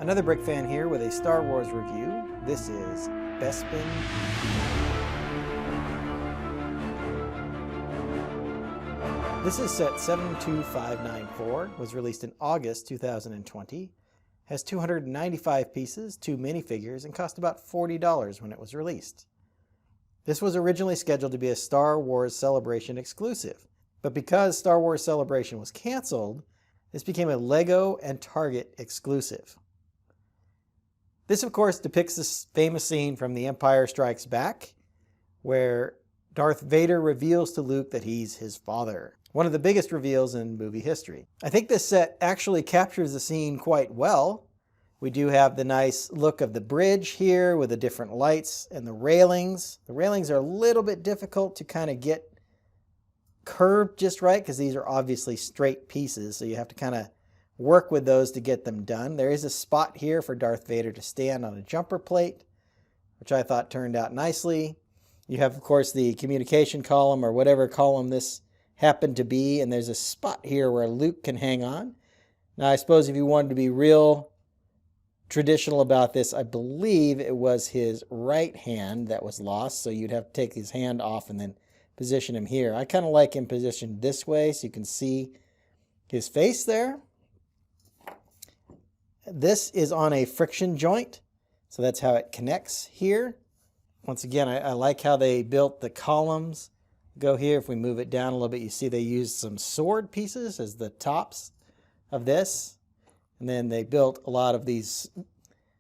Another Brick fan here with a Star Wars review. This is Bespin. This is set 72594, was released in August 2020, has 295 pieces, 2 minifigures, and cost about $40 when it was released. This was originally scheduled to be a Star Wars Celebration exclusive, but because Star Wars Celebration was canceled, this became a LEGO and Target exclusive. This, of course, depicts this famous scene from The Empire Strikes Back, where Darth Vader reveals to Luke that he's his father. One of the biggest reveals in movie history. I think this set actually captures the scene quite well. We do have the nice look of the bridge here with the different lights and the railings. The railings are a little bit difficult to kind of get curved just right because these are obviously straight pieces, so you have to kind of work with those to get them done. There is a spot here for Darth Vader to stand on a jumper plate, which I thought turned out nicely. You have, of course, the communication column or whatever column this happened to be, and there's a spot here where Luke can hang on. Now, I suppose if you wanted to be real traditional about this, I believe it was his right hand that was lost, so you'd have to take his hand off and then position him here. I kind of like him positioned this way so you can see his face there. This is on a friction joint, so that's how it connects here. Once again, I like how they built the columns. Go here, if we move it down a little bit, you see they used some sword pieces as the tops of this. And then they built a lot of these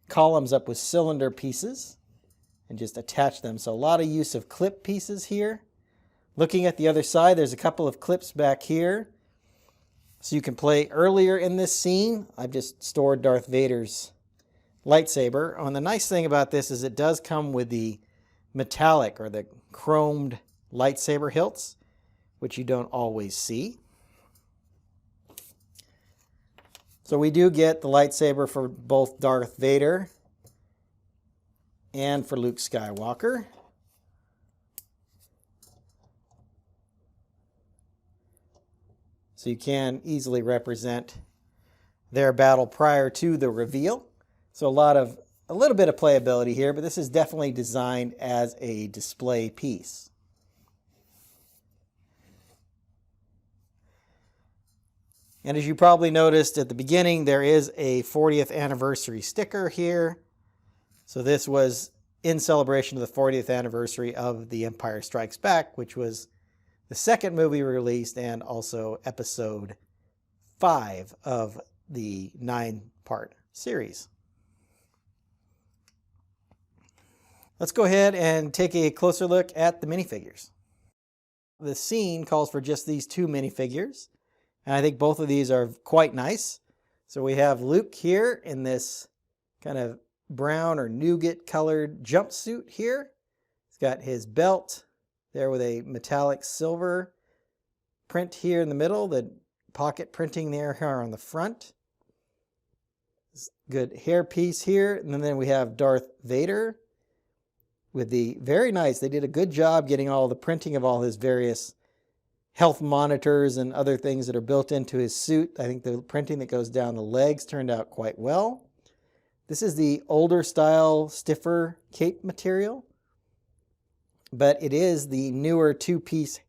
columns up with cylinder pieces and just attached them. So a lot of use of clip pieces here. Looking at the other side, there's a couple of clips back here. So you can play earlier in this scene. I've just stored Darth Vader's lightsaber. And the nice thing about this is it does come with the metallic or the chromed lightsaber hilts, which you don't always see. So we do get the lightsaber for both Darth Vader and for Luke Skywalker. So you can easily represent their battle prior to the reveal. So a little bit of playability here, but this is definitely designed as a display piece. And as you probably noticed at the beginning, there is a 40th anniversary sticker here. So this was in celebration of the 40th anniversary of The Empire Strikes Back, which was the second movie released and also episode 5 of the 9-part series. Let's go ahead and take a closer look at the minifigures. The scene calls for just these 2 minifigures, and I think both of these are quite nice. So we have Luke here in this kind of brown or nougat colored jumpsuit here. He's got his belt there with a metallic silver print here in the middle, the pocket printing there on the front. Good hair piece here. And then we have Darth Vader with the very nice, they did a good job getting all the printing of all his various health monitors and other things that are built into his suit. I think the printing that goes down the legs turned out quite well. This is the older style, stiffer cape material, but it is the newer two-piece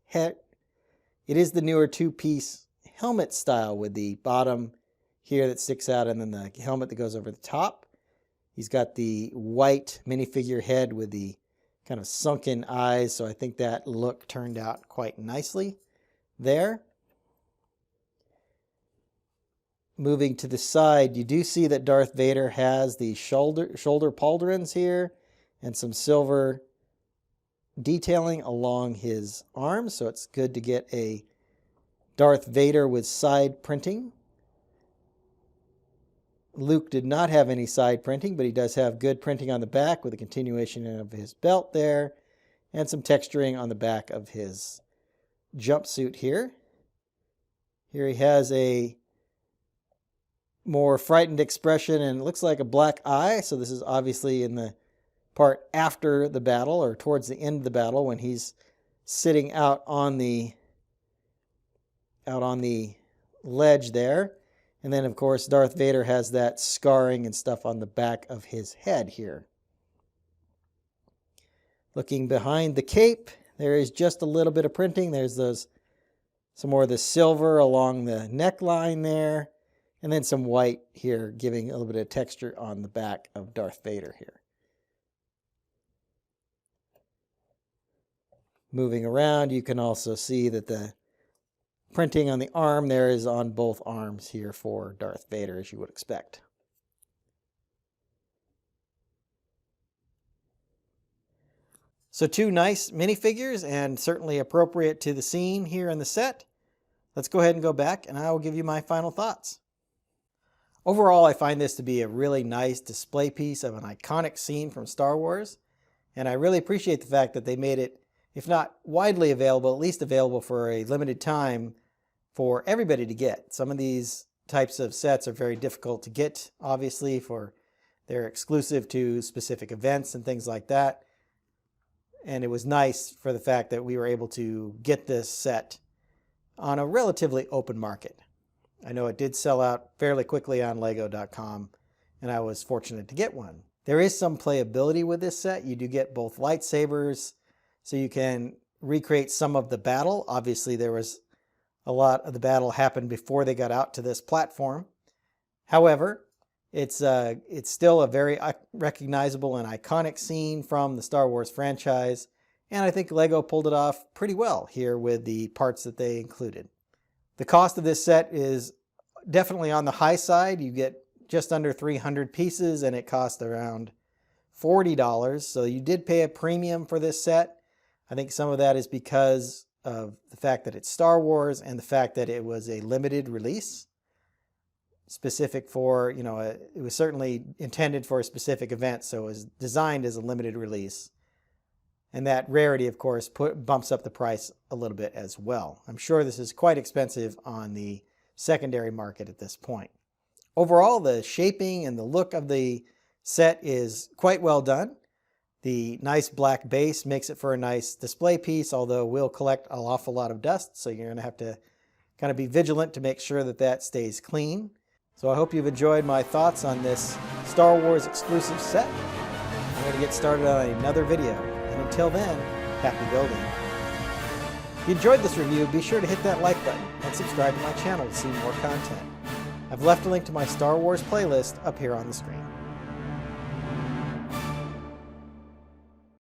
helmet style with the bottom here that sticks out and then the helmet that goes over the top. He's got the white minifigure head with the kind of sunken eyes, so I think that look turned out quite nicely there. Moving to the side, you do see that Darth Vader has the shoulder pauldrons here and some silver detailing along his arms, so it's good to get a Darth Vader with side printing. Luke did not have any side printing, but he does have good printing on the back with a continuation of his belt there and some texturing on the back of his jumpsuit here. Here he has a more frightened expression and it looks like a black eye, so this is obviously in the part after the battle or towards the end of the battle when he's sitting out on the ledge there. And then, of course, Darth Vader has that scarring and stuff on the back of his head here. Looking behind the cape, there is just a little bit of printing. There's some more of the silver along the neckline there, and then some white here, giving a little bit of texture on the back of Darth Vader here. Moving around, you can also see that the printing on the arm there is on both arms here for Darth Vader, as you would expect. So 2 nice minifigures, and certainly appropriate to the scene here in the set. Let's go ahead and go back, and I will give you my final thoughts. Overall, I find this to be a really nice display piece of an iconic scene from Star Wars, and I really appreciate the fact that they made it, if not widely available, at least available for a limited time for everybody to get. Some of these types of sets are very difficult to get, obviously, for they're exclusive to specific events and things like that. And it was nice for the fact that we were able to get this set on a relatively open market. I know it did sell out fairly quickly on Lego.com, and I was fortunate to get one. There is some playability with this set. You do get both lightsabers, so you can recreate some of the battle. Obviously, there was a lot of the battle happened before they got out to this platform. However, it's still a very recognizable and iconic scene from the Star Wars franchise, and I think Lego pulled it off pretty well here with the parts that they included. The cost of this set is definitely on the high side. You get just under 300 pieces, and it cost around $40, so you did pay a premium for this set. I think some of that is because of the fact that it's Star Wars and the fact that it was a limited release. Specific for, it was certainly intended for a specific event, so it was designed as a limited release. And that rarity, of course, bumps up the price a little bit as well. I'm sure this is quite expensive on the secondary market at this point. Overall, the shaping and the look of the set is quite well done. The nice black base makes it for a nice display piece, although will collect an awful lot of dust, so you're going to have to kind of be vigilant to make sure that that stays clean. So I hope you've enjoyed my thoughts on this Star Wars exclusive set. I'm going to get started on another video, and until then, happy building. If you enjoyed this review, be sure to hit that like button and subscribe to my channel to see more content. I've left a link to my Star Wars playlist up here on the screen.